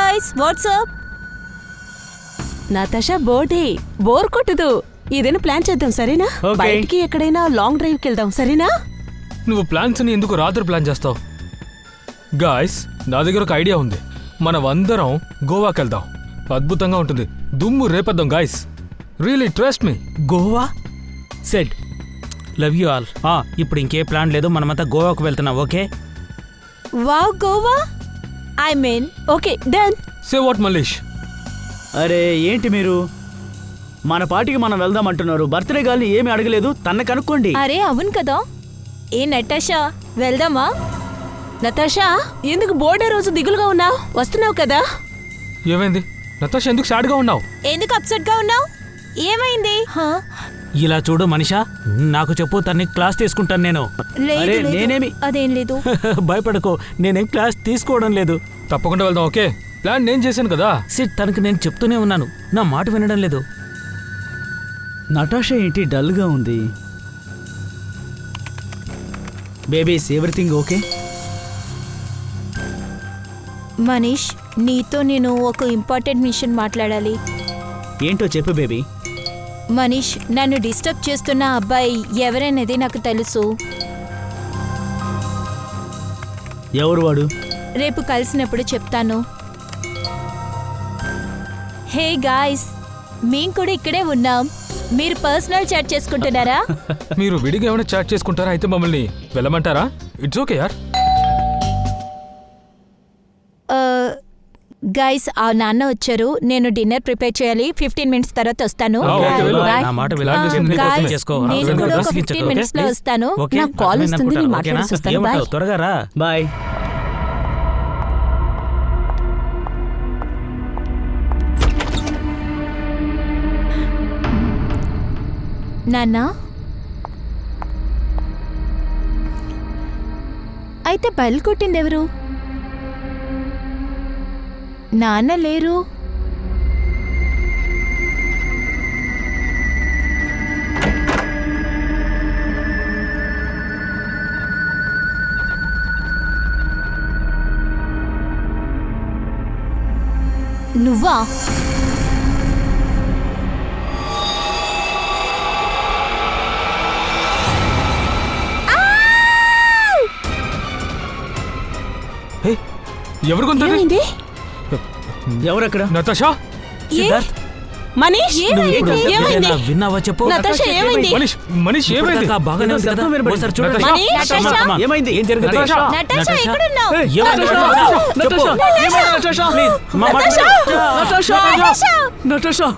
Guys WhatsApp. Natasha birthday bore కొట్టదు. ఏదైనా plan చేద్దాం సరేనా? బయటికి ఎక్కడైనా లాంగ్ డ్రైవ్కి వెళ్దాం సరేనా? నువ్వు ప్లాన్స్ ని ఎందుకు రాత్రి ప్లాన్ చేస్తావు? గాయ్స్ నా దగ్గర ఒక ఐడియా ఉంది. మనమందరం గోవాకి వెళ్దాం. అద్భుతంగా ఉంటుంది. దుమ్ము రేపద్దాం guys. Really trust me. Goa said love you all. ఇప్పుడు ఇంకే ప్లాన్ లేదు, మనమంతా గోవాకు వెళ్తున్నాం. Okay wow Goa. I mean okay done. Say what Mallesh? అరే ఏంటి మీరు మన పార్టీకి మనం వెళ్దాం అంటున్నారు. బర్త్డే గాల్ని ఏమీ అడగలేదు. తన కనుక్కోండి. అరే అవును కదా. ఏ నటాషా వెళ్దామా? నతాషా ఎందుకు బర్త్డే రోజు దిగులుగా ఉన్నావు? వస్తున్నావు కదా? ఏమైంది నతాషా? ఎందుకు సాడ్గా ఉన్నావు? ఎందుకు అప్సెట్ గా ఉన్నావు? ఏమైంది? ఇలా చూడు మనిషా, నాకు చెప్పు, తన్ని క్లాస్ తీసుకుంటాను నేను. అరే నేనేమి అదేం లేదు. భయపడకో, నేనేం క్లాస్ తీసుకోవడం లేదు. తప్పకుండా వెళ్దాం. ఓకే ప్లాన్ నేను చేశాను కదా. సిట్, తనకి నేను చెప్తూనే ఉన్నాను, నా మాట వినడం లేదు. నటాషా ఏంటి డల్గా ఉంది? Babies everything okay? మనీష్ నీతో నేను ఒక ఇంపార్టెంట్ మిషన్ మాట్లాడాలి. ఏంటో చెప్పు బేబీ. మనీష్ నన్ను డిస్టర్బ్ చేస్తున్న అబ్బాయి ఎవరనేది నాకు తెలుసు. ఎవరు వాడు? రేపు కలిసినప్పుడు చెప్తాను. హే గాయ్స్, మేము కూడా ఇక్కడే ఉన్నాం. మీరు పర్సనల్ చాట్ చేసుకుంటున్నారా? మీరు విడిగా ఏమైనా చాట్ చేసుకుంటారా? అయితే మమ్మల్ని వెళ్ళమంటారా? ఇట్స్ ఓకే యార్. గైస్ ఆ నాన్న వచ్చారు. నేను డిన్నర్ ప్రిపేర్ చేయాలి. 15 minutes తర్వాత వస్తాను. నా మాట విను. నేను కూడా ఒక 15 minutes లో వస్తాను. నాకు కాల్ వస్తుంది, నేను మాట్లాడేసి వస్తాను. బాయ్. త్వరగా రా. బాయ్. నాన్న అయితే బయలు కొట్టింది ఎవరు? నాన్న లేరు. నువ్వా? ఎవరు కొంత? ఎవరక్కడ? నతాషా. సిద్ధార్థ్, మనీష్ ఏమైంది? విన్నావా చెప్పు. నతాషా ఏమైంది? మనీష్ ఏమైంది? బాగానే ఉంది కదా. ఒకసారి చూడండి. ఏమైంది? ఏం జరిగింది? నటాషా ఎక్కడున్నావు? నటాషా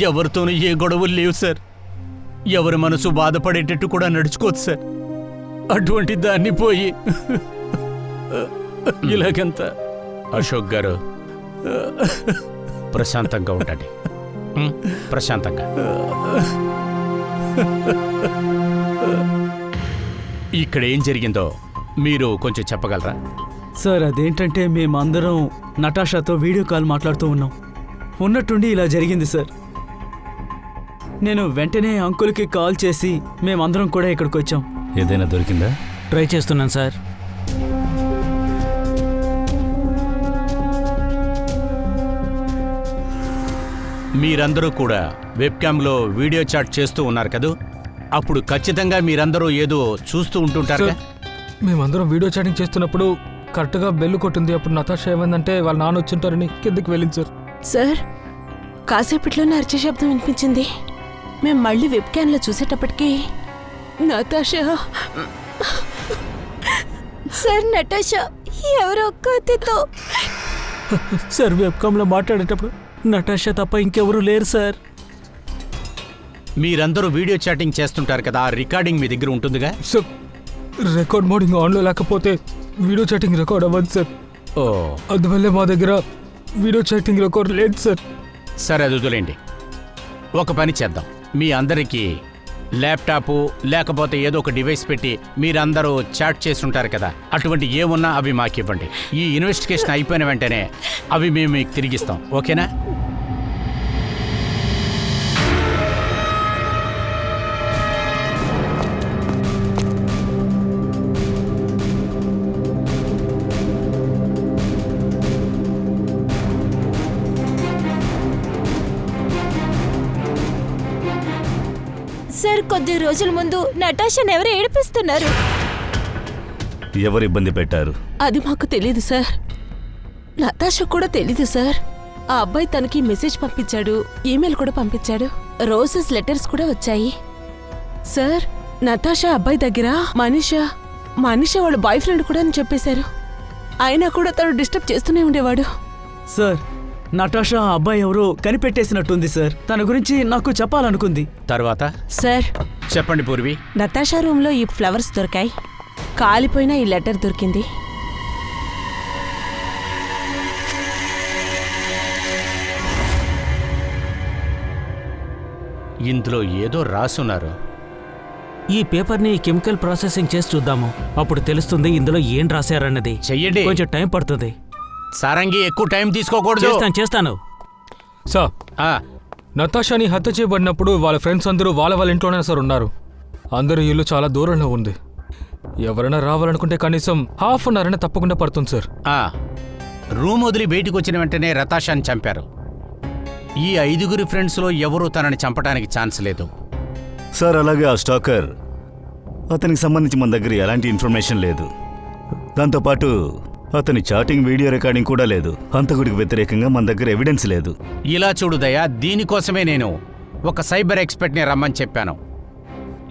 ఎవరితోనూ ఏ గొడవలు లేవు సార్. ఎవరి మనసు బాధపడేటట్టు కూడా నడుచుకోవచ్చు సార్. అటువంటి దాన్ని పోయి ఇలాగంత. అశోక్ గారు ప్రశాంతంగా ఉండండి. ప్రశాంతంగా. ఇక్కడ ఏం జరిగిందో మీరు కొంచెం చెప్పగలరా? సార్ అదేంటంటే మేమందరం నటాషాతో వీడియో కాల్ మాట్లాడుతూ ఉన్నాం. ఉన్నట్టుండి ఇలా జరిగింది సార్. నేను వెంటనే అంకుల్కి కాల్ చేసి మేమందరం కూడా ఇక్కడికి వచ్చాం. ఏదైనా దొరికిందా? ట్రై చేస్తున్నాను సార్. మీరందరూ కూడా వెబ్కామ్లో వీడియో చాట్ చేస్తూ ఉన్నారు కదూ? అప్పుడు ఖచ్చితంగా మీరందరూ ఏదో చూస్తూ ఉంటుంటారు. మేమందరం వీడియో చాటింగ్ చేస్తున్నప్పుడు కరెక్ట్గా బెల్లు కొట్టింది. అప్పుడు నతాషా ఏమైందంటే వాళ్ళ నాన్న వచ్చింటారని కిందకి వెళ్ళింది సార్. సార్ కాసేపట్లోనే అరిచే శబ్దం వినిపించింది. మేము మళ్ళీ వెబ్ క్యాన్లో చూసేటప్పటికి నతాషా. సార్ నటాషా ఎవరో కత్తితో. సార్ వెబ్కామ్లో మాట్లాడేటప్పుడు నటాషా తప్ప ఇంకెవరూ లేరు సార్. మీరందరూ వీడియో చాటింగ్ చేస్తుంటారు కదా, ఆ రికార్డింగ్ మీ దగ్గర ఉంటుందిగా? సార్ రికార్డ్ మోడింగ్ ఆన్లో లేకపోతే వీడియో చాటింగ్ రికార్డ్ అవ్వదు సార్. ఓ, అందువల్లే మా దగ్గర వీడియో చాటింగ్ రికార్డ్ లేదు సార్. సరే అది వదిలేండి. ఒక పని చేద్దాం. మీ అందరికీ ల్యాప్టాపు లేకపోతే ఏదో ఒక డివైస్ పెట్టి మీరందరూ చాట్ చేస్తుంటారు కదా, అటువంటి ఏమున్నా అవి మాకు ఇవ్వండి. ఈ ఇన్వెస్టిగేషన్ అయిపోయిన వెంటనే అవి మేము మీకు తిరిగిస్తాం. ఓకేనా? కొద్ది రోజుల ముందు నటాషాని ఎవరు ఏడిపిస్తున్నారు. ఎవరు ఇబ్బంది పెట్టారు? అది మాకు తెలీదు సార్. నతాషా కూడా తెలీదు సార్. ఆ అబ్బాయి తనకి మెసేజ్ పంపించాడు, ఈమెయిల్ కూడా పంపించాడు, రోజెస్ లెటర్స్ కూడా వచ్చాయి. సార్, నతాషా అబ్బాయి దగ్గర మనీషా వాళ్ళ బాయ్ ఫ్రెండ్ కూడా అని చెప్పేశారు. అయినా కూడా తను డిస్టర్బ్ చేస్తూనే ఉండేవాడు. సార్, నటాషా ఆ అబ్బాయి ఎవరో కనిపెట్టేసినట్టుంది సార్. తన గురించి నాకు చెప్పాలనుకుంది. తర్వాత సార్, చెప్పండి పూర్వి. నతాషా రూమ్లో ఈ ఫ్లవర్స్ దొరికాయి, కాలిపోయిన ఈ లెటర్ దొరికింది. ఇందులో ఏదో రాసున్నారు. ఈ పేపర్ని కెమికల్ ప్రాసెసింగ్ చేసి చూద్దాము, అప్పుడు తెలుస్తుంది ఇందులో ఏం రాశారన్నది. చెయ్యండి. కొంచెం టైం పడుతుంది. సారంగి, ఎక్కువ టైం తీసుకోకూడదు. చేస్తాను. సార్, ఆ, నతాషాని హత్య చేయబడినప్పుడు వాళ్ళ ఫ్రెండ్స్ అందరూ వాళ్ళ ఇంట్లోనే సార్ ఉన్నారు. అందరి ఇల్లు చాలా దూరంలో ఉంది. ఎవరైనా రావాలనుకుంటే కనీసం హాఫ్ అన్ అవర్ అయినా తప్పకుండా పడుతుంది సార్. ఆ, రూమ్ వదిలి బయటికి వచ్చిన వెంటనే రతాషాని చంపారు. ఈ 5 ఫ్రెండ్స్లో ఎవరూ తనని చంపడానికి ఛాన్స్ లేదు. సార్, అలాగే ఆ స్టాకర్, అతనికి సంబంధించి మన దగ్గర ఎలాంటి ఇన్ఫర్మేషన్ లేదు. దాంతోపాటు అతని చాటింగ్ వీడియో రికార్డింగ్ కూడా లేదు. హంతకుడికి వ్యతిరేకంగా మన దగ్గర ఎవిడెన్స్ లేదు. ఇలా చూడు దయా, దీనికోసమే నేను ఒక సైబర్ ఎక్స్పర్ట్ని రమ్మని చెప్పాను.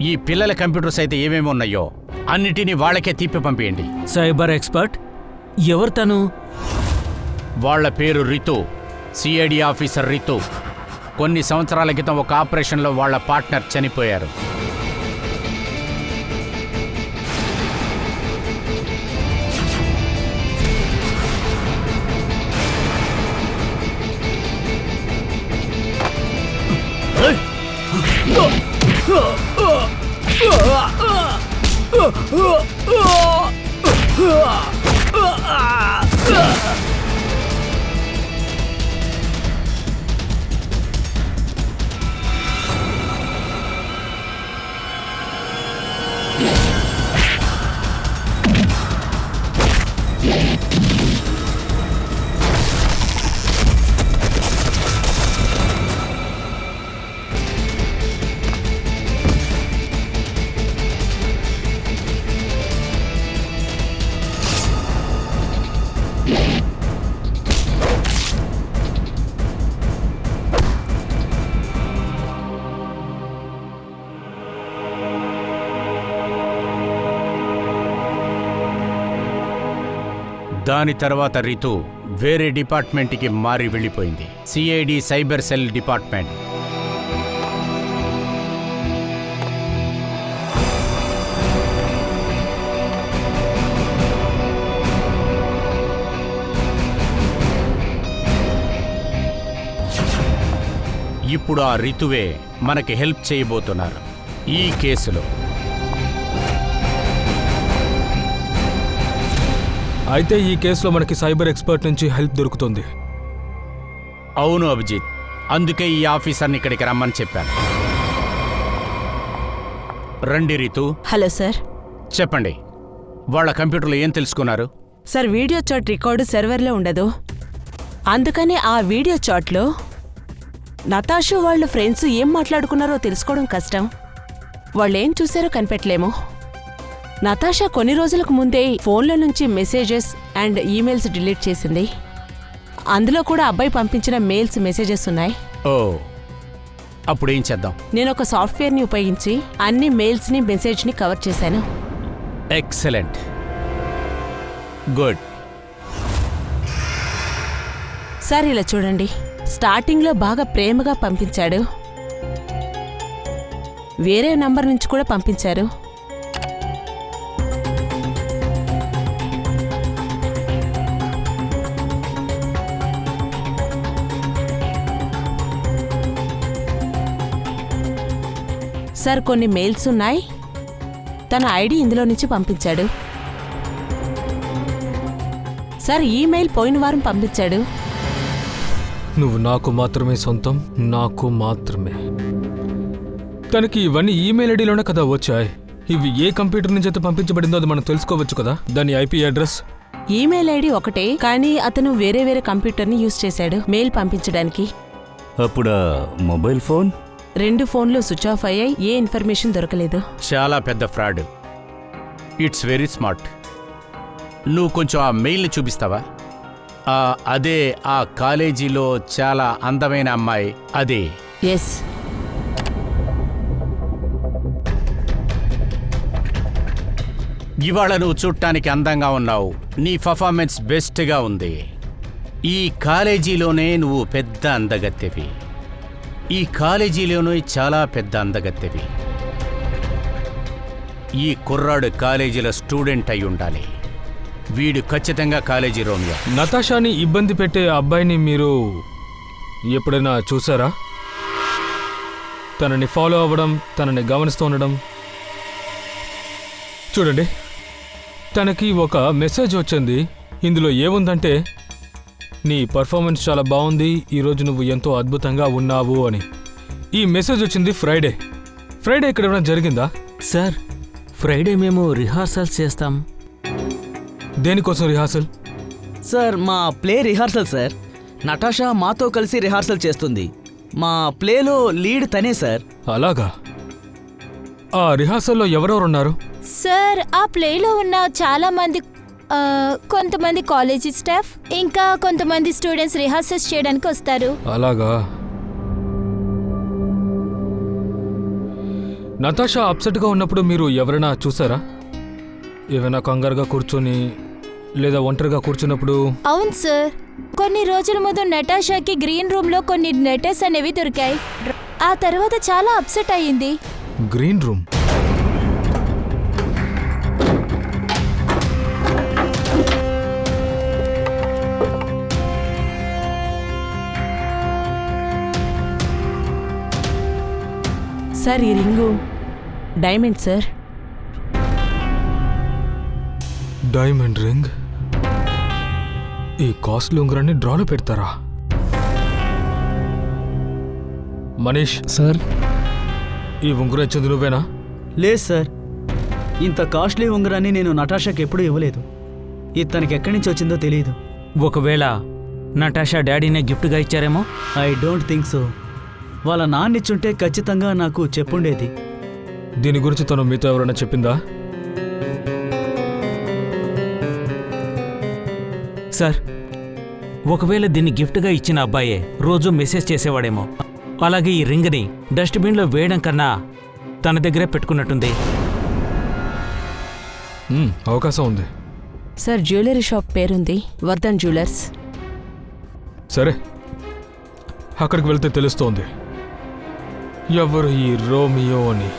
ఈ పిల్లల కంప్యూటర్స్ అయితే ఏమేమి ఉన్నాయో అన్నిటినీ వాళ్ళకే తిప్పి పంపియండి. సైబర్ ఎక్స్పర్ట్ ఎవరు తను? వాళ్ళ పేరు రితు, సిఐడి ఆఫీసర్ రితు. కొన్ని సంవత్సరాల క్రితం ఒక ఆపరేషన్లో వాళ్ళ పార్ట్నర్ చనిపోయారు. దాని తర్వాత రితు వేరే డిపార్ట్మెంట్కి మారి వెళ్ళిపోయింది. CID cyber cell department. ఇప్పుడు ఆ రితువే మనకి హెల్ప్ చేయబోతున్నారు ఈ కేసులో. అయితే ఈ కేసులో మనకి సైబర్ ఎక్స్పర్ట్ నుంచి హెల్ప్ దొరుకుతుంది. అవును అభిజిత్, అందుకే ఈ ఆఫీసర్ని ఇక్కడికి రమ్మని చెప్పాను. రండి రితు. Hello sir. చెప్పండి, వాళ్ళ కంప్యూటర్లో ఏం తెలుసుకున్నారు? సార్, వీడియో చాట్ రికార్డు సర్వర్లో ఉండదు. అందుకని ఆ వీడియో చాట్లో నతాషు వాళ్ళ ఫ్రెండ్స్ ఏం మాట్లాడుకున్నారో తెలుసుకోవడం కష్టం. వాళ్ళేం చూశారో కనిపెట్టలేము. నతాషా కొన్ని రోజులకు ముందే ఫోన్లో నుంచి మెసేజెస్ అండ్ ఈమెయిల్స్ డిలీట్ చేసింది. అందులో కూడా అబ్బాయి పంపించిన మెయిల్స్, మెసేజెస్ ఉన్నాయి. ఓ, అప్పుడేం చేద్దాం? నేను ఒక సాఫ్ట్వేర్ని ఉపయోగించి అన్ని మెయిల్స్ని, మెసేజ్ని కవర్ చేశాను. Excellent, good. సార్, ఇలా చూడండి. స్టార్టింగ్లో బాగా ప్రేమగా పంపించాడు. వేరే నంబర్ నుంచి కూడా పంపించారు. సార్, కొన్ని మెయిల్స్ ఉన్నాయి. తన ఐడి ఇందులో నుంచి పంపించాడు. సార్, ఈమెయిల్ పోయిన వారం పంపించాడు. నువ్వు నాకు మాత్రమే సొంతం, నాకు మాత్రమే. తనకి ఇవన్నీ ఈమెయిల్ ఐడిలోనే కదా వచ్చాయి. ఇవి ఏ కంప్యూటర్ నుంచి అయితే పంపించబడిందో అది మనం తెలుసుకోవచ్చు కదా, దాని ఐపీ అడ్రస్. ఈమెయిల్ ఐడి ఒకటే, కానీ అతను వేరే వేరే కంప్యూటర్ని యూజ్ చేశాడు మెయిల్ పంపించడానికి. అప్పుడా మొబైల్ ఫోన్? 2 ఫోన్లు స్విచ్ ఆఫ్ అయ్యాయి, ఏ ఇన్ఫర్మేషన్ దొరకలేదు. చాలా పెద్ద ఫ్రాడ్. It's very smart. నువ్వు కొంచెం ఆ మెయిల్ని చూపిస్తావా? అదే ఆ కాలేజీలో చాలా అందమైన అమ్మాయి, అదే. ఎస్. ఇవాళ నువ్వు చూడటానికి అందంగా ఉన్నావు, నీ పర్ఫార్మెన్స్ బెస్ట్గా ఉంది. ఈ కాలేజీలోనే నువ్వు పెద్ద అందగత్తెవి. ఈ కాలేజీలోనే చాలా పెద్ద అందగత్తెవి. ఈ కుర్రాడు కాలేజీలో స్టూడెంట్ అయి ఉండాలి. వీడు ఖచ్చితంగా కాలేజీ రోమియో. నతాషాని ఇబ్బంది పెట్టే అబ్బాయిని మీరు ఎప్పుడైనా చూసారా? తనని ఫాలో అవ్వడం, తనని గమనిస్తూ ఉండడం. చూడండి, తనకి ఒక మెసేజ్ వచ్చింది. ఇందులో ఏముందంటే, నీ పర్ఫార్మెన్స్ చాలా బాగుంది, ఈరోజు నువ్వు ఎంతో అద్భుతంగా ఉన్నావు అని. ఈ మెసేజ్ వచ్చింది ఫ్రైడే ఇక్కడ ఏమైనా జరిగిందా? సార్, ఫ్రైడే మేము రిహార్సల్స్ చేస్తాం. దేనికోసం రిహార్సల్? సార్, మా ప్లే రిహార్సల్ సార్. నటాషా మాతో కలిసి రిహార్సల్ చేస్తుంది. మా ప్లేలో లీడ్ తనే సార్. అలాగా? ఆ రిహార్సల్లో ఎవరెవరున్నారు? సార్, ఆ ప్లేలో ఉన్న చాలా మంది, కొంతమంది కాలేజీ స్టాఫ్, ఇంకా కొంతమంది స్టూడెంట్స్ రిహార్సల్స్ చేయడానికి వస్తారు. అలాగా? నతాషా అప్సెట్గా ఉన్నప్పుడు మీరు ఎవరైనా చూసారా? ఏమైనా కంగారుగా కూర్చొని లేదా ఒంటరిగా కూర్చున్నప్పుడు? అవును సార్, కొన్ని రోజుల ముందు నటాషాకి గ్రీన్ రూమ్ లో కొన్ని లెటర్స్ అనేవి దొరికాయి. ఆ తర్వాత చాలా అప్సెట్ అయ్యింది. Green room? సార్, ఈ ring diamond sir. Diamond ring? ఈ కాస్ట్లీ ఉంగరాన్ని డ్రాలో పెడతారా? మనీష్ సార్, ఈ ఉంగరం ఇచ్చింది నువ్వేనా? లేదు సార్, ఇంత కాస్ట్లీ ఉంగరాన్ని నేను నటాషాకి ఎప్పుడూ ఇవ్వలేదు. ఇది తనకి ఎక్కడి నుంచి వచ్చిందో తెలియదు. ఒకవేళ నటాషా డాడీనే గిఫ్ట్గా ఇచ్చారేమో? I don't think so. వాళ్ళ నాన్నిచ్చుంటే ఖచ్చితంగా నాకు చెప్పుండేది. దీని గురించి తను మీతో ఎవరైనా చెప్పిందా? సార్, ఒకవేళ దీన్ని గిఫ్ట్గా ఇచ్చిన అబ్బాయే రోజు మెసేజ్ చేసేవాడేమో. అలాగే ఈ రింగ్ని డస్ట్బిన్లో వేయడం కన్నా తన దగ్గరే పెట్టుకున్నట్టుంది. అవకాశం ఉంది. సార్, జ్యువెలరీ షాప్ పేరుంది, వర్ధన్ జ్యువెలర్స్. సరే, అక్కడికి వెళ్తే తెలుస్తోంది ఎవరు ఈ రోమియో అని.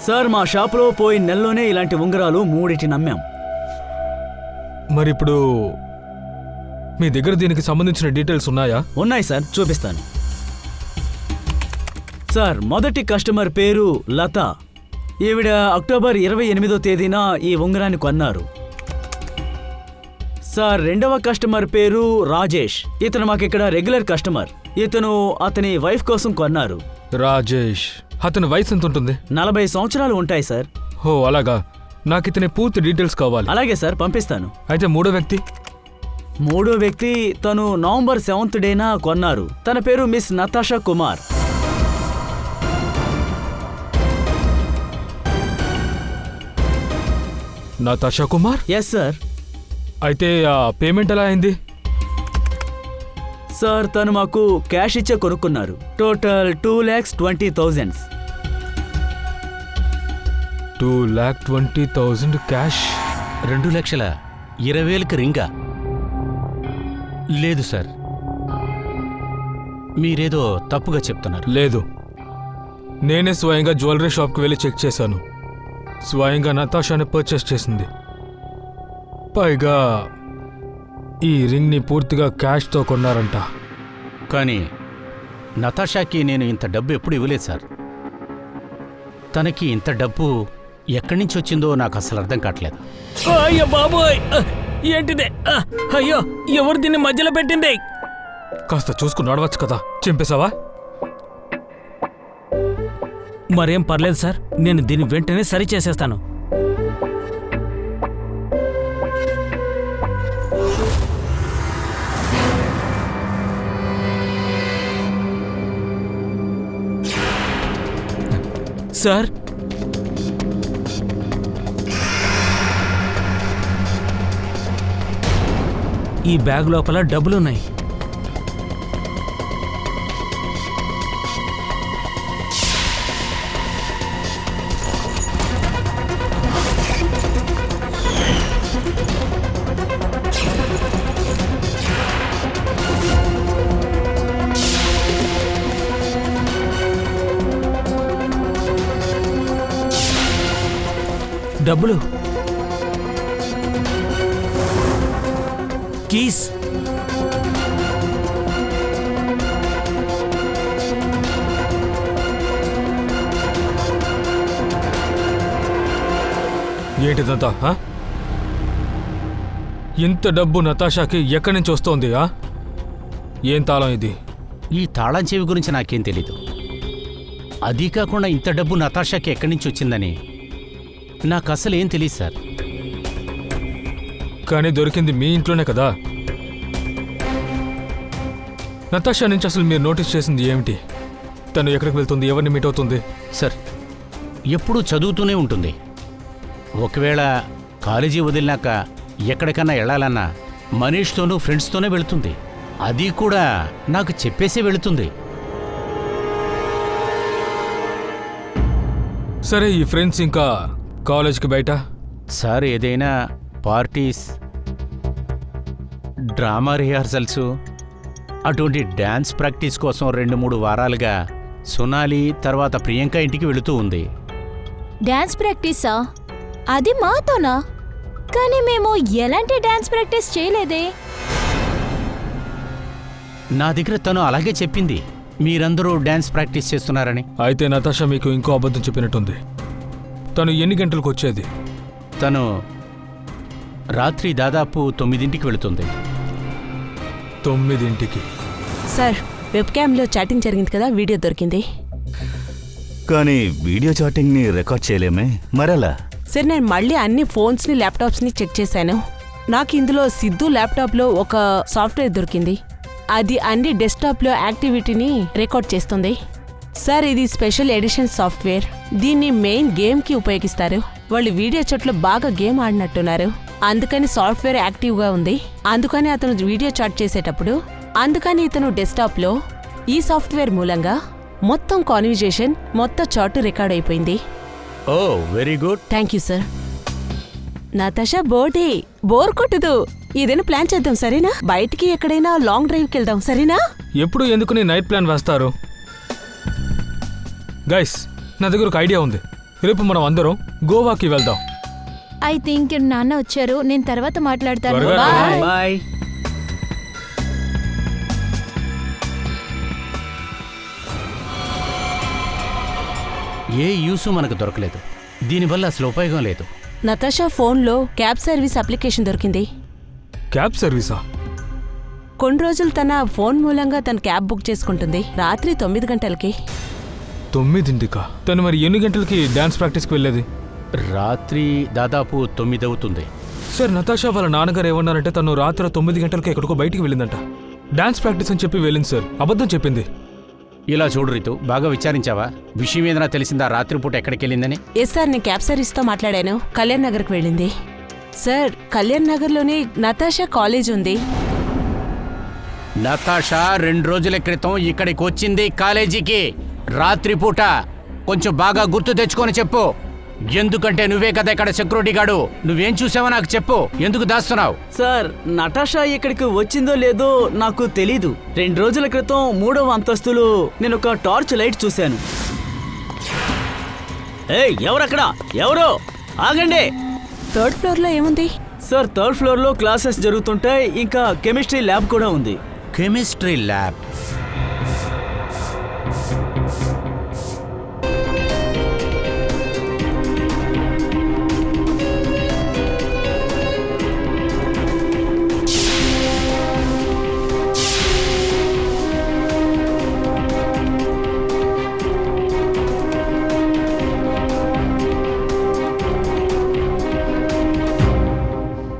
సార్, మా షాపులో పోయిన నెలలోనే ఇలాంటి ఉంగరాలు 3 నమ్మాం. మరిప్పుడు మీ దగ్గర దీనికి సంబంధించిన డీటెయిల్స్ ఉన్నాయా? ఉన్నాయి సార్, చూపిస్తాను. సార్, మొదటి కస్టమర్ పేరు లత. ఈవిడ అక్టోబర్ 28వ తేదీన ఈ ఉంగరాన్ని కొన్నారు. సార్, రెండవ కస్టమర్ పేరు రాజేష్. ఇతను మాకిక్కడ రెగ్యులర్ కస్టమర్. ఇతను అతని వైఫ్ కోసం కొన్నారు. రాజేష్, అతని వయసు ఎంత ఉంటుంది? 40 సంవత్సరాలు ఉంటాయి సార్. ఓ అలాగా, నాకు ఇతని పూర్తి డీటెయిల్స్ కావాలి. అలాగే సార్, పంపిస్తాను. అయితే మూడో వ్యక్తి తను నవంబర్ 7th డేన కొన్నారు. తన పేరు Miss Natasha Kumar. Natasha Kumar? Yes sir. అయితే ఆ పేమెంట్ ఎలా అయింది? సార్, తను మాకు క్యాష్ ఇచ్చే కొనుక్కున్నారు. టోటల్ 2,20,000. 2,20,000 క్యాష్? 2,20,000కి రింగా? లేదు సార్, మీరేదో తప్పుగా చెప్తున్నారు. లేదు, నేనే స్వయంగా జ్యువెలరీ షాప్కి వెళ్ళి చెక్ చేశాను. స్వయంగా నతాషాని పర్చేస్ చేసింది. పైగా ఈ రింగ్ని పూర్తిగా క్యాష్తో కొన్నారంట. కానీ నతాషాకి నేను ఇంత డబ్బు ఎప్పుడు ఇవ్వలేదు సార్. తనకి ఇంత డబ్బు ఎక్కడి నుంచి వచ్చిందో నాకు అసలు అర్థం కావట్లేదు. అయ్యో బాబోయ్, ఏంటిదే? అయ్యో, ఎవరు దీన్ని మధ్యలో పెట్టింది? కాస్త చూసుకుని నడవచ్చు కదా, చింపేశావా? మరేం పర్లేదు సార్, నేను దీన్ని వెంటనే సరి చేసేస్తాను. సార్ ఈ బ్యాగ్ లోపల డబ్బులున్నాయి. డబ్బులు, కీస్, ఏంటిదంతా ఆ? ఇంత డబ్బు నతాషాకి ఎక్కడి నుంచి వస్తోంది? ఏం తాళం ఇది? ఈ తాళం చెవి గురించి నాకేం తెలీదు. అదీ కాకుండా ఇంత డబ్బు నతాషాకి ఎక్కడి నుంచి వచ్చిందని నాకు అసలు ఏం తెలియదు సార్. కానీ దొరికింది మీ ఇంట్లోనే కదా. నతాషా నుంచి అసలు మీరు నోటీస్ చేసింది ఏమిటి? తను ఎక్కడికి వెళ్తుంది, ఎవరిని మీట్ అవుతుంది? సార్, ఎప్పుడూ చదువుతూనే ఉంటుంది. ఒకవేళ కాలేజీ వదిలినాక ఎక్కడికన్నా వెళ్ళాలన్నా మనీష్తోనూ ఫ్రెండ్స్తోనే వెళుతుంది. అది కూడా నాకు చెప్పేసే వెళుతుంది. సరే, ఈ ఫ్రెండ్స్ ఇంకా కాలేజ్కి బయట? సార్, ఏదైనా పార్టీస్, డ్రామా రిహార్సల్స్, అటువంటి డ్యాన్స్ ప్రాక్టీస్ కోసం 2-3 వారాలుగా సొనాలి తర్వాత ప్రియాంక ఇంటికి వెళుతూ ఉంది. డాన్స్ ప్రాక్టీసా? అది మాతోనా? కానీ మేము ఎలాంటి డాన్స్ ప్రాక్టీస్ చేయలేదే. నా దగ్గర తను అలాగే చెప్పింది, మీరందరూ డ్యాన్స్ ప్రాక్టీస్ చేస్తున్నారని. అయితే నతాషా మీకు ఇంకో అబద్ధం చెప్పినట్టుంది. తను ఎన్ని గంటలకు వచ్చేది? తను రాత్రి దాదాపు 9ంటికి వెళుతుంది. 9ంటికి? సార్, వెబ్ క్యామ్లో చాటింగ్ జరిగింది కదా, వీడియో దొరికింది. కానీ వీడియో చాటింగ్ని రికార్డ్ చేయలేమే, మరెలా? సార్, నేను మళ్ళీ అన్ని ఫోన్స్ని ల్యాప్టాప్స్ని చెక్ చేశాను. నాకు ఇందులో సిద్ధు ల్యాప్టాప్లో ఒక సాఫ్ట్వేర్ దొరికింది. అది అన్ని డెస్క్టాప్లో యాక్టివిటీని రికార్డ్ చేస్తుంది. సార్, ఇది స్పెషల్ ఎడిషన్ సాఫ్ట్వేర్. దీన్ని మెయిన్ గేమ్కి ఉపయోగిస్తారు. వాళ్ళు వీడియో చాట్లో బాగా గేమ్ ఆడినట్టున్నారు, అందుకని సాఫ్ట్వేర్ యాక్టివ్గా ఉంది. అందుకని అతను వీడియో చాట్ చేసేటప్పుడు, అందుకని ఇతను డెస్క్టాప్లో ఈ సాఫ్ట్వేర్ మూలంగా మొత్తం కాన్వర్జేషన్, మొత్తం చాట్ రికార్డ్ అయిపోయింది. Oh, very good. Thank you sir. Natasha, bore కొట్టదు. ఏదైనా ప్లాన్ చేద్దాం, సరేనా? బయటికి ఎక్కడైనా లాంగ్ డ్రైవ్కి వెళ్దాం, సరేనా? ఎప్పుడు ఎందుకు నైట్ ప్లాన్ వేస్తారు? గైస్, నా దగ్గర ఒక ఐడియా ఉంది. రేపు మనం అందరం గోవాకి వెళ్దాం. ఐ థింక్ నాన్న వచ్చారు, నేను తర్వాత మాట్లాడతాను. త్వరగా బాయ్. బాయ్. ఏ యూసు మనకు దొరకలేదు. దీనివల్ల అసలు ఉపయోగం లేదు. నతాషా ఫోన్లో క్యాబ్ సర్వీస్ అప్లికేషన్ దొరికింది. క్యాబ్ సర్వీసా? కొన్ని రోజులు తన ఫోన్ మూలంగా తన క్యాబ్ బుక్ చేసుకుంటుంది, రాత్రి 9 గంటలకి. 9ంటికా? తను మరి ఎన్ని గంటలకి డాన్స్ ప్రాక్టీస్కి వెళ్ళేది? రాత్రి దాదాపు 9 అవుతుంది. సార్, నతాషా వాళ్ళ నాన్నగారు ఏమన్నారంటే తను రాత్రి 9 గంటలకి ఎక్కడికో బయటికి వెళ్ళిందంట. డాన్స్ ప్రాక్టీస్ అని చెప్పి వెళ్ళింది సార్, అబద్ధం చెప్పింది. ఇలా చూడు రితు, బాగా విచారించావా? విషయం ఏదైనా తెలిసిందా రాత్రిపూట ఎక్కడికి వెళ్ళిందని? ఎస్ సార్, నేను క్యాబ్ సర్వీస్తో మాట్లాడాను. కళ్యాణ్ నగర్కి వెళ్ళింది. సార్, కళ్యాణ్ నగర్లోనే నతాషా కాలేజ్ ఉంది. నతాషా 2 రోజుల క్రితం ఇక్కడికి వచ్చింది కాలేజీకి, రాత్రిపూట. కొంచెం బాగా గుర్తు తెచ్చుకొని చెప్పు. ఎందుకంటే నువ్వే కదా ఇక్కడ సెక్యూరిటీ గార్డు. నువ్వేం చూసావో నాకు చెప్పు. ఎందుకు దాస్తున్నావు? సార్, నటాషా ఇక్కడికి వచ్చిందో లేదో నాకు తెలీదు. 2 రోజుల క్రితం 3వ అంతస్తులో నేను ఒక టార్చ్ లైట్ చూశాను. ఏయ్, ఎవరక్కడ? ఎవరో ఆగండి. 3rd ఫ్లోర్లో ఏముంది? సార్, 3rd ఫ్లోర్లో క్లాసెస్ జరుగుతుంటాయి, ఇంకా కెమిస్ట్రీ ల్యాబ్ కూడా ఉంది. Chemistry lab?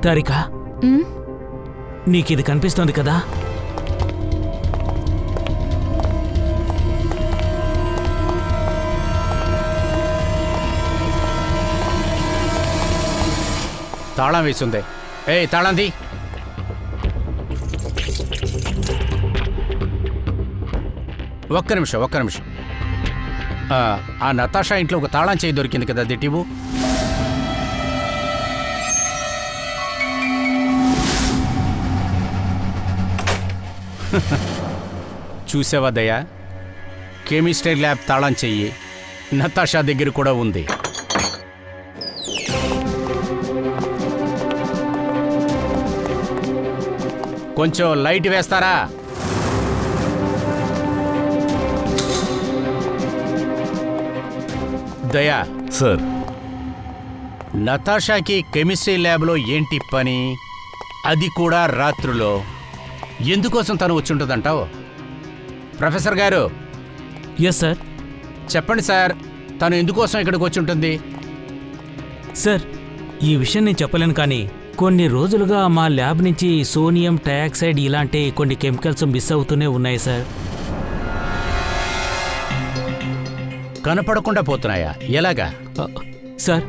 తారిక, ఉమ్, నీకిది కనిపిస్తోంది కదా? తాళం వేసిందే. ఏయ్ తాళంది. ఒక్క నిమిషం. ఆ నతాషా ఇంట్లో ఒక తాళం చేయి దొరికింది కదా, దిటివు. చూసావా దయా, కెమిస్ట్రీ ల్యాబ్ తాళం చెయ్యి నతాషా దగ్గర కూడా ఉంది. కొంచెం లైట్ వేస్తారా? దయా సార్, నతాషాకి కెమిస్ట్రీ ల్యాబ్లో ఏంటి పని, అది కూడా రాత్రులో? ఎందుకోసం తను వచ్చుంటుందంటావు? ప్రొఫెసర్ గారు. Yes sir. చెప్పండి సార్, తను ఎందుకోసం ఇక్కడికి వచ్చి ఉంటుంది? సార్, ఈ విషయం నేను చెప్పలేను, కానీ కొన్ని రోజులుగా మా ల్యాబ్ నుంచి సోనియం డయాక్సైడ్ ఇలాంటి కొన్ని కెమికల్స్ మిస్ అవుతూనే ఉన్నాయి సార్. కనపడకుండా పోతున్నాయా? ఎలాగా? సార్,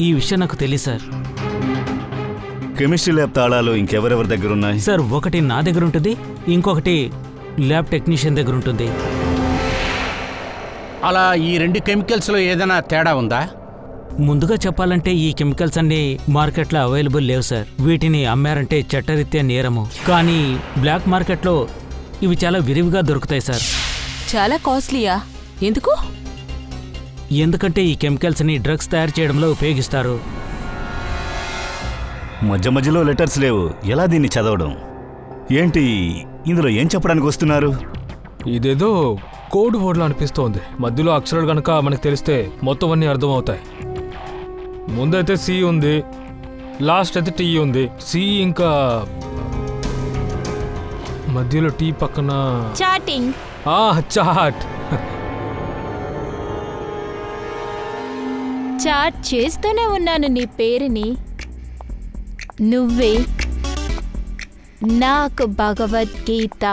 ఈ విషయం నాకు తెలియదు సార్. కెమిస్ట్రీ ల్యాబ్ తాళాలు ఇంకెవరెవరి దగ్గర ఉన్నాయి? సార్, ఒకటి నా దగ్గర ఉంటుంది, ఇంకొకటి ల్యాబ్ టెక్నీషియన్ దగ్గర ఉంటుంది. అలా ఈ రెండు కెమికల్స్లో ఏదైనా తేడా ఉందా? ముందుగా చెప్పాలంటే ఈ కెమికల్స్ అన్నీ మార్కెట్లో అవైలబుల్ లేవు సార్. వీటిని అమ్మారంటే చట్టరీత్యా నేరము. కానీ బ్లాక్ మార్కెట్లో ఇవి చాలా విరివిగా దొరుకుతాయి సార్. చాలా కాస్ట్లీయా? ఎందుకు? ఎందుకంటే ఈ కెమికల్స్ని డ్రగ్స్ తయారు చేయడంలో ఉపయోగిస్తారు. మధ్య మధ్యలో లెటర్స్ లేవు, ఎలా దీన్ని చదవడం? ఏంటి ఇందులో ఏం చెప్పడానికి వస్తున్నారు? ఇదేదో కోడ్ వర్డ్లో అనిపిస్తోంది. మధ్యలో అక్షరాలు కనుక మనకు తెలిస్తే మొత్తం అన్నీ అర్థమవుతాయి. ముందైతే సి ఉంది, లాస్ట్ అయితే టీ ఉంది. సి ఇంకా మధ్యలో టీ పక్కన చాటింగ్. చాట్. చాట్ చేస్తూనే ఉన్నాను నీ పేరుని. నువ్వే నాకు భగవద్గీత.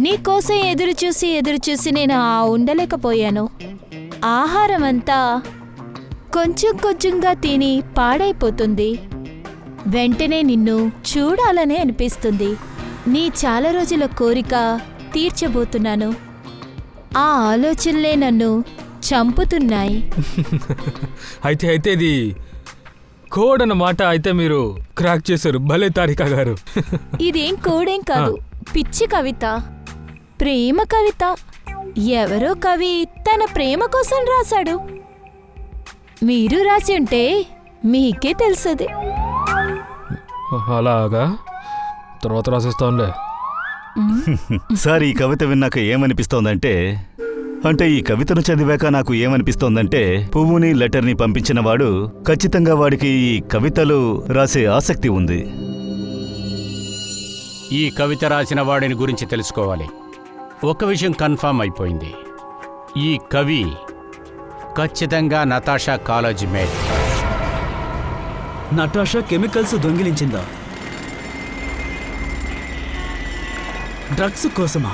నీకోసం ఎదురు చూసి నేను ఉండలేకపోయాను. ఆహారం అంతా కొంచెం కొంచెంగా తిని పాడైపోతుంది. వెంటనే నిన్ను చూడాలనే అనిపిస్తుంది. నీ చాలా రోజుల కోరిక తీర్చబోతున్నాను. ఆ ఆలోచనలే నన్ను చంపుతున్నాయి. అయితే ఇది కోడ్ అన్నమాట. అయితే మీరు క్రాక్ చేశారు. భలే తారికా గారు. ఇదేం కోడేం కాదు, పిచ్చి కవిత, ప్రేమ కవిత. ఎవరో కవి తన ప్రేమ కోసం రాశాడు. మీరు రాసి ఉంటే మీకే తెలుసది. అలాగా, తర్వాత రాసేస్తానులే. సార్, ఈ కవిత విన్నాక ఏమనిపిస్తోందంటే, ఈ కవితను చదివాక నాకు ఏమనిపిస్తోందంటే, పువ్వుని లెటర్ని పంపించిన వాడు ఖచ్చితంగా వాడికి ఈ కవితలు రాసే ఆసక్తి ఉంది. ఈ కవిత రాసిన వాడిని గురించి తెలుసుకోవాలి. ఒక విషయం కన్ఫర్మ్ అయిపోయింది. ఈ కవి ఖచ్చితంగా Natasha college mate. Natasha chemicals దొంగిలించిందా? డ్రగ్స్ కోసమా?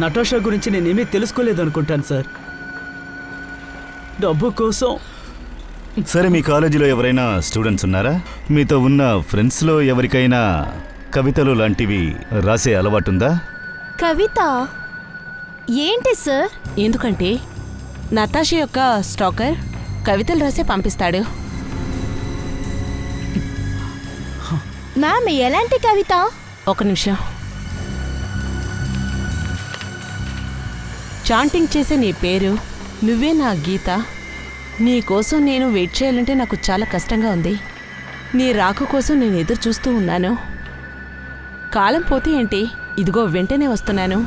నటాషా గురించి నేనేమీ తెలుసుకోలేదనుకుంటాను సార్. డబ్బు కోసం. సరే, మీ కాలేజీలో ఎవరైనా స్టూడెంట్స్ ఉన్నారా? మీతో ఉన్న ఫ్రెండ్స్లో ఎవరికైనా కవితలు లాంటివి రాసే అలవాటుందా? కవిత ఏంటి సార్? ఎందుకంటే నతాషా యొక్క స్టాకర్ కవితలు రాసే పంపిస్తాడు. మ్యామ్, ఎలాంటి కవిత? ఒక నిమిషం. చాంటింగ్ చేసే నీ పేరు, నువ్వే నా గీత. నీ కోసం నేను వెయిట్ చేయాలంటే నాకు చాలా కష్టంగా ఉంది. నీ రాక కోసం నేను ఎదురు చూస్తూ ఉన్నాను. కాలం పోతే ఏంటి, ఇదిగో వెంటనే వస్తున్నాను.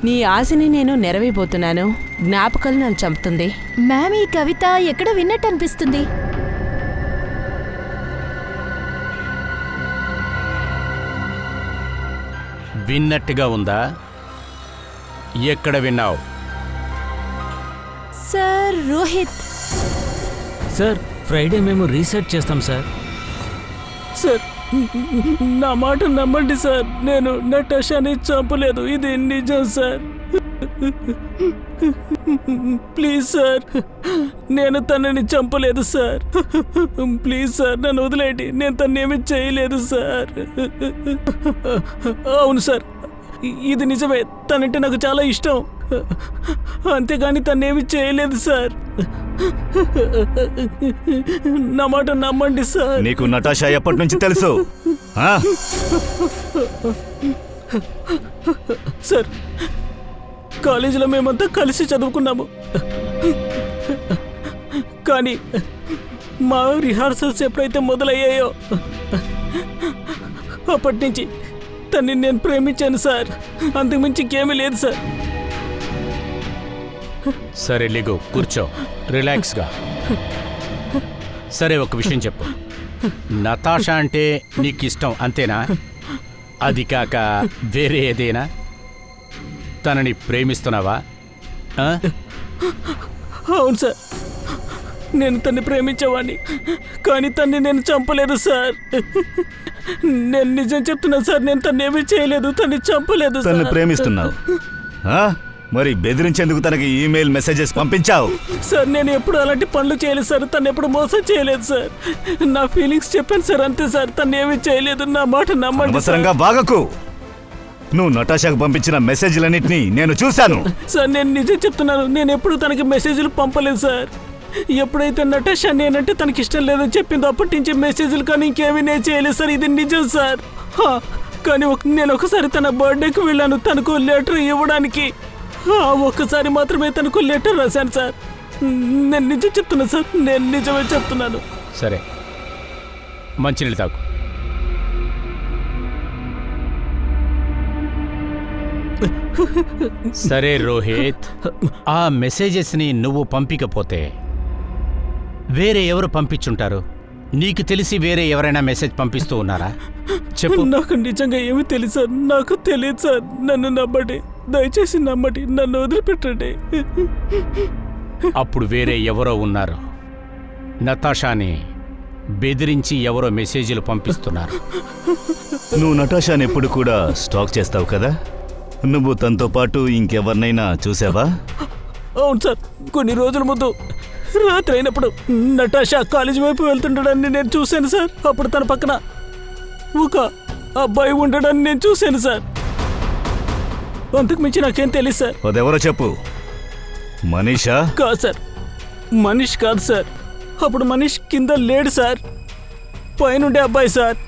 నీ ఆశని నేను నెరవేయబోతున్నాను. జ్ఞాపకాలు నన్ను చంపుతుంది. మ్యామ్, ఈ కవిత ఎక్కడ విన్నట్టు అనిపిస్తుంది. విన్నట్టుగా ఉందా? ఎక్కడ విన్నావు? సార్, రోహిత్. సార్, ఫ్రైడే మేము రీసెర్చ్ చేస్తాం సార్. సార్, నా మాట నమ్మండి సార్, నేను నటాషాని చంపలేదు, ఇది నిజం సార్. ప్లీజ్ సార్, నేను తనని చంపలేదు సార్. ప్లీజ్ సార్, నన్ను వదిలేయండి, నేను తన్నేమీ చేయలేదు సార్. అవును సార్, ఇది నిజమే, తనంటే నాకు చాలా ఇష్టం, అంతేగాని తన్నేమీ చేయలేదు సార్. నా మాట నమ్మండి సార్. నీకు నటాషా ఎప్పటి నుంచి తెలుసు? ఆ? సార్, కాలేజీలో మేమంతా కలిసి చదువుకున్నాము, కానీ మా రిహార్సల్స్ ఎప్పుడైతే మొదలయ్యాయో అప్పటి నుంచి తన్ని నేను ప్రేమించాను సార్, అంతకుమించి ఇంకేమీ లేదు సార్. సరే లిగు, కూర్చో, రిలాక్స్గా. సరే, ఒక విషయం చెప్పు, నతాషా అంటే నీకు ఇష్టం అంతేనా? అది కాక వేరే ఏదైనా? తనని ప్రేమిస్తున్నావా? ఆ? అవును సార్, నేను తన్ని ప్రేమించేవాడిని, కానీ తన్ని నేను చంపలేదు సార్. నేను నిజం చెప్తున్నాను సార్, నేను తన్ని ఏమీ చేయలేదు, తన్ని చంపలేదు తన్ని సార్. ప్రేమిస్తున్నావు, ఆ? మరి బెదిరించేందుకు తనకి ఈమెయిల్ మెసేజెస్ పంపించావు? సార్, నేను ఎప్పుడు అలాంటి పనులు చేయలేదు సార్, తను ఎప్పుడు మోసం చేయలేదు సార్. నా ఫీలింగ్స్ చెప్పాను సార్, అంతే సార్, తను ఏమీ చేయలేదు, నా మాట నమ్మండి సార్. అవసరంగా బాగకు. నువ్వు నటాషాకు పంపించిన మెసేజ్లన్నింటినీ నేను చూశాను. సార్, నేను నిజం చెప్తున్నాను, నేను ఎప్పుడు తనకి మెసేజ్లు పంపలేదు సార్. ఎప్పుడైతే నటాషా నేనంటే తనకి ఇష్టం లేదని చెప్పిందో అప్పటి నుంచి మెసేజ్లు కానీ ఇంకేమీ నేను చేయలేదు సార్, ఇది నిజం సార్. కానీ నేను ఒకసారి తన బర్త్డేకి వెళ్ళాను తనకు లెటర్ ఇవ్వడానికి, ఒక్కసారి మాత్రమే తనకు లెటర్ రాశాను సార్. నేను నిజం చెప్తున్నాను సార్, నేను నిజమే చెప్తున్నాను. సరే, మంచినీళ్ళు తాగు. సరే రోహిత్, ఆ మెసేజెస్ని నువ్వు పంపించకపోతే వేరే ఎవరు పంపించుంటారు? నీకు తెలిసి వేరే ఎవరైనా మెసేజ్ పంపిస్తూ ఉన్నారా? చెప్పు. నాకు నిజంగా ఏమీ తెలియదు సార్, నాకు తెలియదు సార్, నన్ను నమ్మండి, దయచేసి నమ్మండి, నన్ను వదిలిపెట్టండి. అప్పుడు వేరే ఎవరో ఉన్నారు, నతాషాని బెదిరించి ఎవరో మెసేజ్లు పంపిస్తున్నారు. నువ్వు నటాషాని ఎప్పుడు కూడా స్టాక్ చేస్తావు కదా, నువ్వు తనతో పాటు ఇంకెవరినైనా చూసావా? అవును సార్, కొన్ని రోజుల ముందు రాత్రి అయినప్పుడు నటాషా కాలేజీ వైపు వెళ్తుండడాన్ని నేను చూశాను సార్. అప్పుడు తన పక్కన ఒక అబ్బాయి ఉండడాన్ని నేను చూశాను సార్, అంతకు మించి నాకేం తెలియదు సార్. అదెవరో చెప్పు. మనీషా? కాదు సార్, మనీష్ కాదు సార్, అప్పుడు మనీష్ కింద లేడు సార్, పైనుండే అబ్బాయి సార్,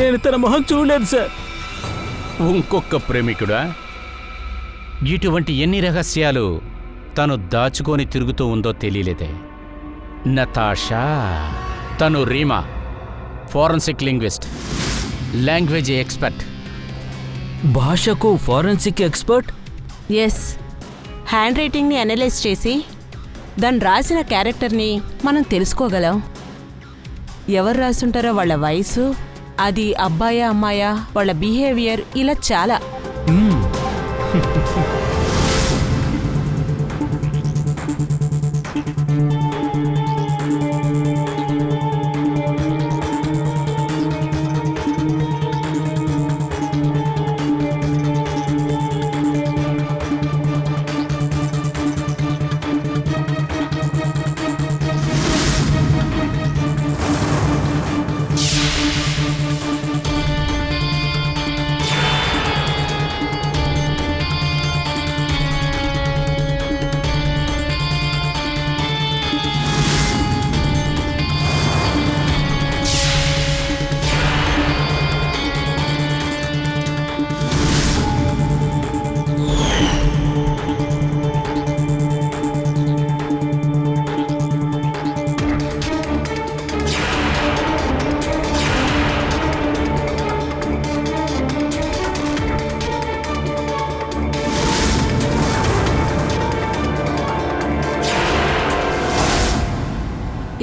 నేను తన మొహం చూడలేదు సార్. ఇంకొక ప్రేమికుడా? ఇటువంటి ఎన్ని రహస్యాలు తను దాచుకొని తిరుగుతూ ఉందో తెలియలేదే. నతాషా, తను Reema, forensic linguist, language expert. భాషకు ఫారెన్సిక్ ఎక్స్పర్ట్? ఎస్, హ్యాండ్ రైటింగ్ని అనలైజ్ చేసి దాన్ని రాసిన క్యారెక్టర్ని మనం తెలుసుకోగలం. ఎవరు రాసుంటారో వాళ్ళ వయసు, అది అబ్బాయా అమ్మాయా, వాళ్ళ బిహేవియర్, ఇలా చాలా.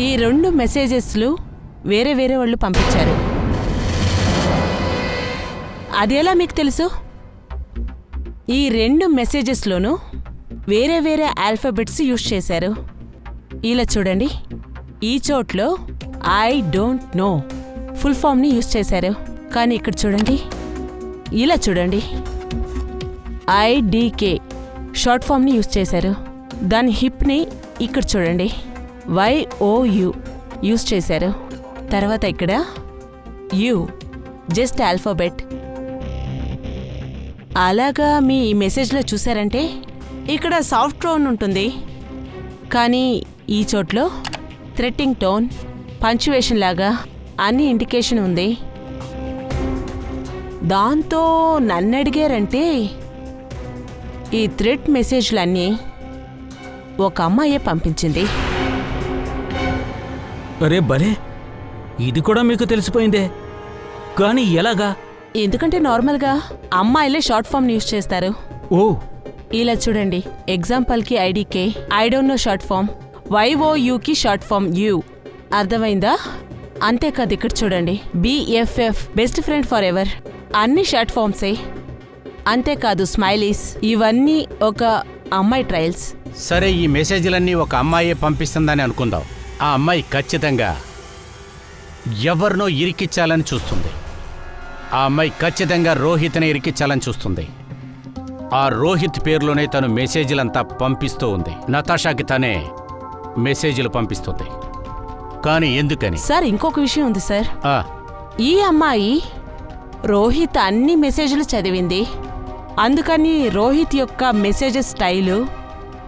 ఈ 2 మెసేజెస్లు వేరే వేరే వాళ్ళు పంపించారు. అది ఎలా మీకు తెలుసు? ఈ 2 మెసేజెస్లోనూ వేరే వేరే ఆల్ఫాబెట్స్ యూజ్ చేశారు. ఇలా చూడండి, ఈ చోట్లో ఐ డోంట్ నో, ఫుల్ ఫామ్ని యూజ్ చేశారు. కానీ ఇక్కడ చూడండి, ఇలా చూడండి, ఐడికే షార్ట్ ఫామ్ని యూజ్ చేశారు. దాని హిప్ని ఇక్కడ చూడండి, YOU యూజ్ చేశారు. తర్వాత ఇక్కడ యు, జస్ట్ ఆల్ఫాబెట్. అలాగా మీ ఈ మెసేజ్లో చూసారంటే ఇక్కడ సాఫ్ట్ టోన్ ఉంటుంది, కానీ ఈ చోట్లో థ్రెట్టింగ్ టోన్, పంచువేషన్ లాగా అన్ని ఇండికేషన్ ఉంది. దాంతో నన్ను అడిగారంటే ఈ థ్రెట్ మెసేజ్లన్నీ ఒక అమ్మాయే పంపించింది. అరే భలే, ఇది కూడా మీకు తెలిసిపోయిందే, కానీ ఎలాగా? ఎందుకంటే నార్మల్గా అమ్మాయిలే షార్ట్ ఫామ్ యూజ్ చేస్తారు. ఓ, ఇలా చూడండి, ఎగ్జాంపుల్కి ఐడికే, I don't know short form, YOUకి షార్ట్ ఫామ్ యూ. అర్థమైందా? అంతేకాదు ఇక్కడ చూడండి, BFF best friend for ever, అన్ని షార్ట్ ఫామ్సే. అంతేకాదు స్మైలీస్, ఇవన్నీ ఒక అమ్మాయి ట్రయల్స్. సరే, ఈ మెసేజ్లన్నీ ఒక అమ్మాయే పంపిస్తుందని అనుకుందాం. ఆ అమ్మాయి ఖచ్చితంగా ఎవరినో ఇరికిచ్చాలని చూస్తుంది. ఆ అమ్మాయి ఖచ్చితంగా రోహిత్ని ఇరికిచ్చాలని చూస్తుంది. ఆ రోహిత్ పేరులోనే తను మెసేజ్లంతా పంపిస్తూ ఉంది. నతాషాకి తనే మెసేజ్లు పంపిస్తుంది. కానీ ఎందుకని? సార్, ఇంకొక విషయం ఉంది సార్. ఆ, ఈ అమ్మాయి రోహిత్ అన్ని మెసేజ్లు చదివింది, అందుకని రోహిత్ యొక్క మెసేజెస్ స్టైలు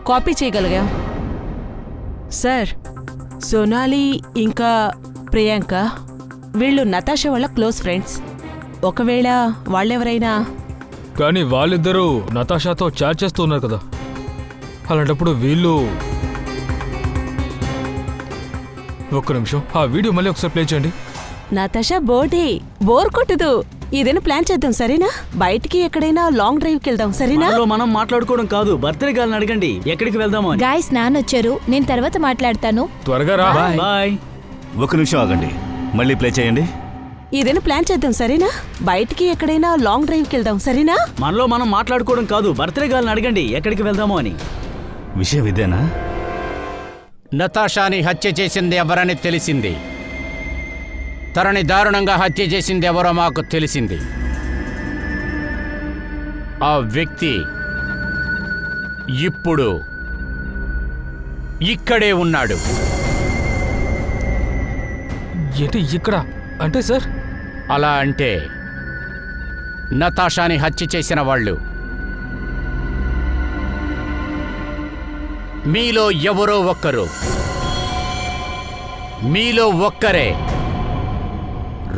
కాపీ చేయగలిగాం. సార్, సోనాలి ఇంకా ప్రియాంక వీళ్ళు నతాషా వాళ్ళ క్లోజ్ ఫ్రెండ్స్. ఒకవేళ వాళ్ళెవరైనా కానీ వాళ్ళిద్దరూ నతాషాతో చాట్ చేస్తూ ఉన్నారు కదా, అలాంటప్పుడు వీళ్ళు... ఒక్క నిమిషం, ఆ వీడియో మళ్ళీ ఒకసారి ప్లే చేయండి. నతాషా బోర్ కొట్టదు. ఏదైనా ప్లాన్ చేద్దాం, సరేనా? బయటికి ఎక్కడైనా లాంగ్ డ్రైవ్కి వెళ్దాం, సరేనా? మనలో మనం మాట్లాడుకోవడం కాదు, బర్త్డే గారిని అడగండి ఎక్కడికి వెళ్దామో అని. గాయస్, నాన్నొచ్చారు, నేను తర్వాత మాట్లాడతాను. త్వరగా రా. బాయ్. ఒక నిమిషం ఆగండి, మళ్ళీ ప్లే చేయండి. ఏదైనా ప్లాన్ చేద్దాం, సరేనా? బయటికి ఎక్కడైనా లాంగ్ డ్రైవ్కి వెళ్దాం, సరేనా? మనలో మనం మాట్లాడుకోవడం కాదు, బర్త్డే గారిని అడగండి ఎక్కడికి వెళ్దామో అని. విషయం ఇదేనా? నతాషాని హత్య చేసింది ఎవరని తెలిసింది. తనని దారుణంగా హత్య చేసింది ఎవరో మాకు తెలిసింది. ఆ వ్యక్తి ఇప్పుడు ఇక్కడే ఉన్నాడు. ఏంటి ఇక్కడ అంటే సార్? అలా అంటే నతాషాని హత్య చేసిన వాళ్ళు మీలో ఎవరో ఒక్కరు, మీలో ఒక్కరే.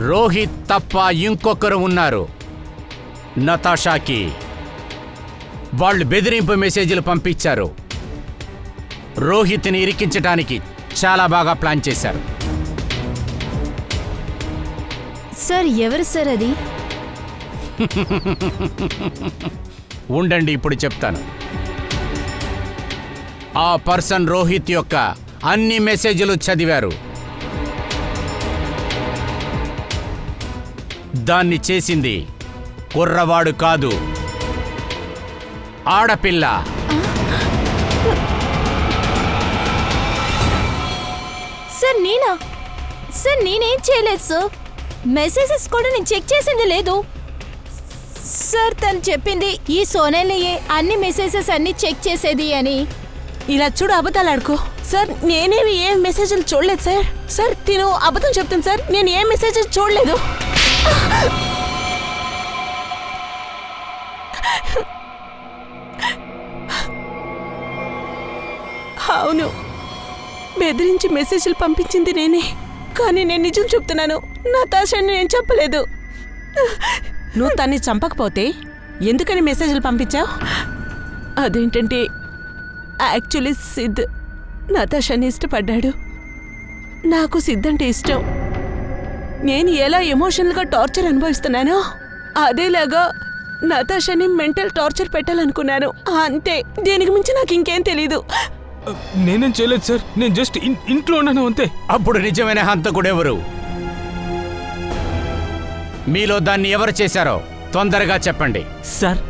రోహిత్ తప్ప ఇంకొకరు ఉన్నారు. నతాషాకి వాళ్ళు బెదిరింపు మెసేజ్లు పంపించారు. రోహిత్ని ఇరికించడానికి చాలా బాగా ప్లాన్ చేశారు. సార్, ఎవరు సార్ అది? ఉండండి, ఇప్పుడు చెప్తాను. ఆ పర్సన్ రోహిత్ యొక్క అన్ని మెసేజ్లు చదివారు. దాన్ని చేసింది కుర్రవాడు కాదు, ఆడపిల్ల. సార్, నేనా? సార్, నేనేం చేయలేదు సార్. మెసేజెస్ కూడా నేను చెక్ చేసింది లేదు సార్. తను చెప్పింది ఈ సోనాలియే అన్ని మెసేజెస్ అన్ని చెక్ చేసేది అని. ఇలా చూడు, అబద్ధాలు ఆడుకో. సార్, నేనేవి ఏం మెసేజ్లు చూడలేదు సార్. సార్, నేను అబద్ధం చెప్తాను సార్, నేను ఏం మెసేజెస్ చూడలేదు. అవును, బెదిరించి మెసేజ్లు పంపించింది నేనే, కానీ నేను నిజం చెప్తున్నాను. నతాషాని నేను చెప్పలేదు. నువ్వు తన్ని చంపకపోతే ఎందుకని మెసేజ్లు పంపించావు? అదేంటంటే యాక్చువల్లీ సిద్ నతాషాని ఇష్టపడ్డాడు. నాకు సిద్ అంటే ఇష్టం. నేను ఎలా ఎమోషనల్గా టార్చర్ అనుభవిస్తున్నానో అదేలాగా నతాషాని మెంటల్ టార్చర్ పెట్టాలనుకున్నాను. అంతే, దీనికి మించి నాకు ఇంకేం తెలీదు. నేనేం చేయలేదు సార్, నేను జస్ట్ ఇంట్లో ఉన్నాను అంతే. అప్పుడు నిజమైన హంతకుడెవరు? మీలో దాన్ని ఎవరు చేశారో తొందరగా చెప్పండి. సార్,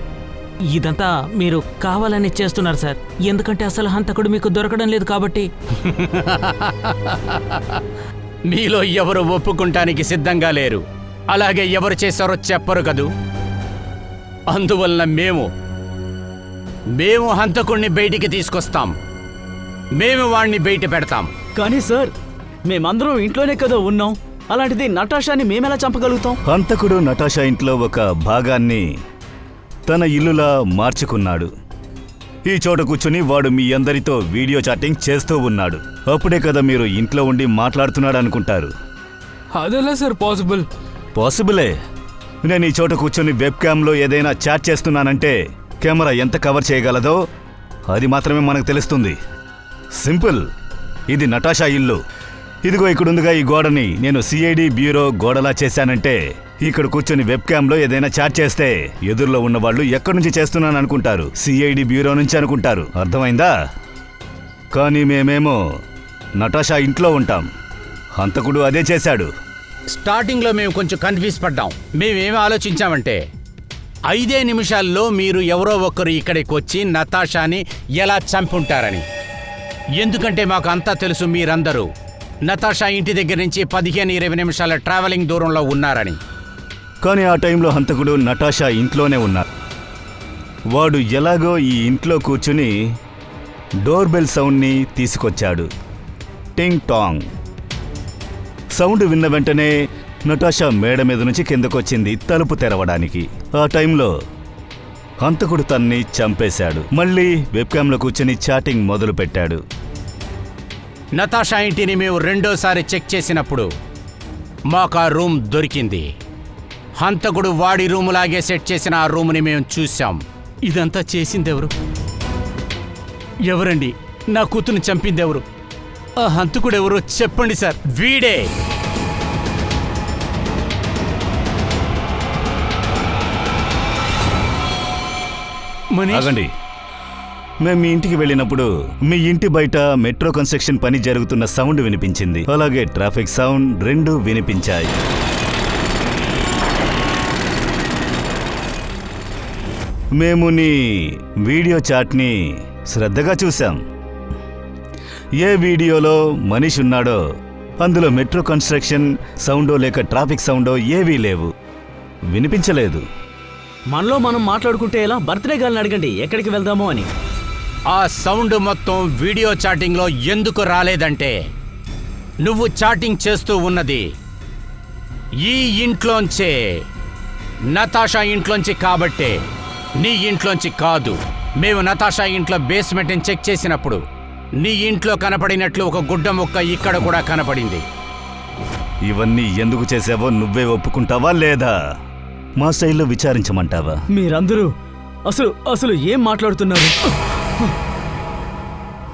ఇదంతా మీరు కావాలని చేస్తున్నారు సార్. ఎందుకంటే అసలు హంతకుడు మీకు దొరకడం లేదు కాబట్టి. మీలో ఎవరు ఒప్పుకుంటానికి సిద్ధంగా లేరు. అలాగే ఎవరు చేశారో చెప్పరు కదూ. అందువలన మేము హంతకుణ్ణి బయటికి తీసుకొస్తాం. మేము వాణ్ణి బయట పెడతాం. కానీ సార్, మేమందరం ఇంట్లోనే కదా ఉన్నాం. అలాంటిది నటాషాని మేమెలా చంపగలుగుతాం? హంతకుడు నటాషా ఇంట్లో ఒక భాగాన్ని తన ఇల్లులా మార్చుకున్నాడు. ఈ చోట కూర్చుని వాడు మీ అందరితో వీడియో చాటింగ్ చేస్తూ ఉన్నాడు. అప్పుడే కదా మీరు ఇంట్లో ఉండి మాట్లాడుతున్నాడు అనుకుంటారు. అదెలా సార్ పాసిబుల్? పాసిబులే. నేను ఈ చోట కూర్చొని వెబ్ క్యామ్లో ఏదైనా చాట్ చేస్తున్నానంటే కెమెరా ఎంత కవర్ చేయగలదో అది మాత్రమే మనకు తెలుస్తుంది. సింపుల్. ఇది నటాషా ఇల్లు. ఇదిగో ఇక్కడుందిగా ఈ గోడని నేను సిఐడి బ్యూరో గోడలా చేశానంటే ఇక్కడ కూర్చొని వెబ్ క్యామ్లో ఏదైనా చాట్ చేస్తే ఎదురులో ఉన్న వాళ్ళు ఎక్కడి నుంచి చేస్తున్నాను అనుకుంటారు. సిఐడి బ్యూరో నుంచి అనుకుంటారు. అర్థమైందా? కానీ మేమేమో నటాషా ఇంట్లో ఉంటాం. హంతకుడు అదే చేశాడు. స్టార్టింగ్లో మేము కొంచెం కన్ఫ్యూజ్ పడ్డాం. మేమేమి ఆలోచించామంటే 5 నిమిషాల్లో మీరు ఎవరో ఒకరు ఇక్కడికి వచ్చి నతాషాని ఎలా చంపుంటారని. ఎందుకంటే మాకు అంతా తెలుసు మీరందరూ నతాషా ఇంటి దగ్గర నుంచి 15-20 నిమిషాల ట్రావెలింగ్ దూరంలో ఉన్నారని. కానీ ఆ టైంలో హంతకుడు నటాషా ఇంట్లోనే ఉన్నాడు. వాడు ఎలాగో ఈ ఇంట్లో కూర్చుని డోర్ బెల్ సౌండ్ని తీసుకొచ్చాడు. టింగ్ టాంగ్ సౌండ్ విన్న వెంటనే నటాషా మేడ మీద నుంచి కిందకొచ్చింది తలుపు తెరవడానికి. ఆ టైంలో హంతకుడు తన్ని చంపేశాడు. మళ్ళీ వెబ్కామ్లో కూర్చొని చాటింగ్ మొదలుపెట్టాడు. నతాషా ఇంటిని మేము రెండోసారి చెక్ చేసినప్పుడు మాకు ఆ రూమ్ దొరికింది. హంతకుడు వాడి రూములాగే సెట్ చేసిన ఆ రూమ్ని మేము చూసాం. ఇదంతా చేసిందెవరు? ఎవరండి నా కూతుర్ని చంపిందెవరు? ఆ హంతకుడు ఎవరో చెప్పండి సార్. వీడే. ఆగండి. మేము మీ ఇంటికి వెళ్ళినప్పుడు మీ ఇంటి బయట మెట్రో కన్స్ట్రక్షన్ పని జరుగుతున్న సౌండ్ వినిపించింది. అలాగే ట్రాఫిక్ సౌండ్ రెండూ వినిపించాయి. మేము నీ వీడియో చాట్ని శ్రద్ధగా చూసాం. ఏ వీడియోలో మనిషి ఉన్నాడో అందులో మెట్రో కన్స్ట్రక్షన్ సౌండో లేక ట్రాఫిక్ సౌండో ఏవీ లేవు, వినిపించలేదు. మనలో మనం మాట్లాడుకుంటే ఎలా? బర్త్డే గారిని అడగండి ఎక్కడికి వెళ్దామో అని. ఆ సౌండ్ మొత్తం వీడియో చాటింగ్లో ఎందుకు రాలేదంటే నువ్వు చాటింగ్ చేస్తూ ఉన్నది ఈ ఇంట్లోంచే, నతాషా ఇంట్లోంచి కాబట్టే, నీ ఇంట్లోంచి కాదు. మేము నతాషా ఇంట్లో బేస్మెంట్ని చెక్ చేసినప్పుడు నీ ఇంట్లో కనపడినట్లు ఒక గుడ్డ ముక్క ఇక్కడ కూడా కనపడింది. ఇవన్నీ ఎందుకు చేసావో నువ్వే ఒప్పుకుంటావా లేదా మా స్టైల్లో విచారించమంటావా? మీరందరూ అసలు అసలు ఏం మాట్లాడుతున్నారు?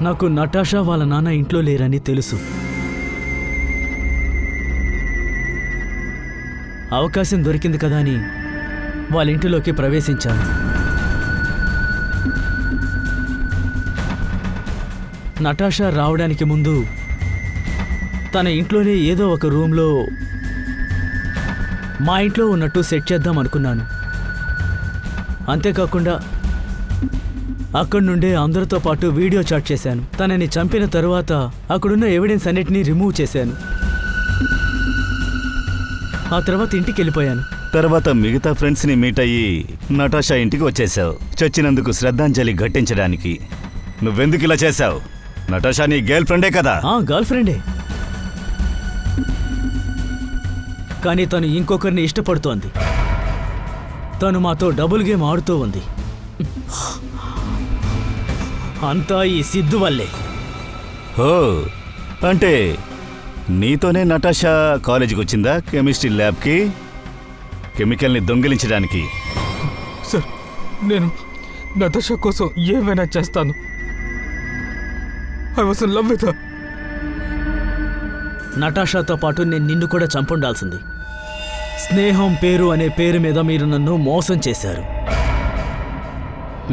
నాకు నటాషా వాళ్ళ నాన్న ఇంట్లో లేరని తెలుసు. అవకాశం దొరికింది కదా అని వాళ్ళ ఇంటిలోకి ప్రవేశించాను. నటాషా రావడానికి ముందు తన ఇంట్లోనే ఏదో ఒక రూమ్లో మా ఇంట్లో ఉన్నట్టు సెట్ చేద్దాం అనుకున్నాను. అంతేకాకుండా అక్కడి నుండే అందరితో పాటు వీడియో చాట్ చేశాను. తనని చంపిన తరువాత అక్కడున్న ఎవిడెన్స్ అన్నిటినీ రిమూవ్ చేశాను. ఆ తర్వాత ఇంటికి వెళ్ళిపోయాను. తర్వాత మిగతా ఫ్రెండ్స్ని మీట్ అయ్యి నటాషా ఇంటికి వచ్చేసావు. చచ్చినందుకు శ్రద్ధాంజలి ఘటించడానికి. నువ్వెందుకు ఇలా చేశావు? నటాషా నీ గర్ల్ ఫ్రెండే కదా? గర్ల్ ఫ్రెండే. కానీ తను ఇంకొకరిని ఇష్టపడుతోంది. తను మాతో డబుల్ గేమ్ ఆడుతూ ఉంది. అంతా ఈ సిద్ధు వల్లే. ఓ, అంటే నీతోనే నటాషా కాలేజీకి వచ్చిందా? కెమిస్ట్రీ ల్యాబ్కి కెమికల్ని దొంగిలించడానికి. సార్, నేను నతాషా కోసం ఏమైనా చేస్తాను. I was in love with her. నటాషాతో పాటు నేను నిన్ను కూడా చంపుండాల్సింది. స్నేహం పేరు అనే పేరు మీద మీరు నన్ను మోసం చేశారు.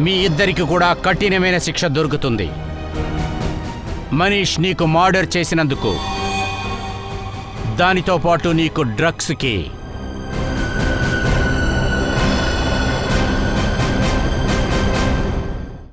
మీ ఇద్దరికి కూడా కఠినమైన శిక్ష దొరుకుతుంది. మనీష్ నీకు మర్డర్ చేసినందుకు, దానితో పాటు నీకు డ్రగ్స్కి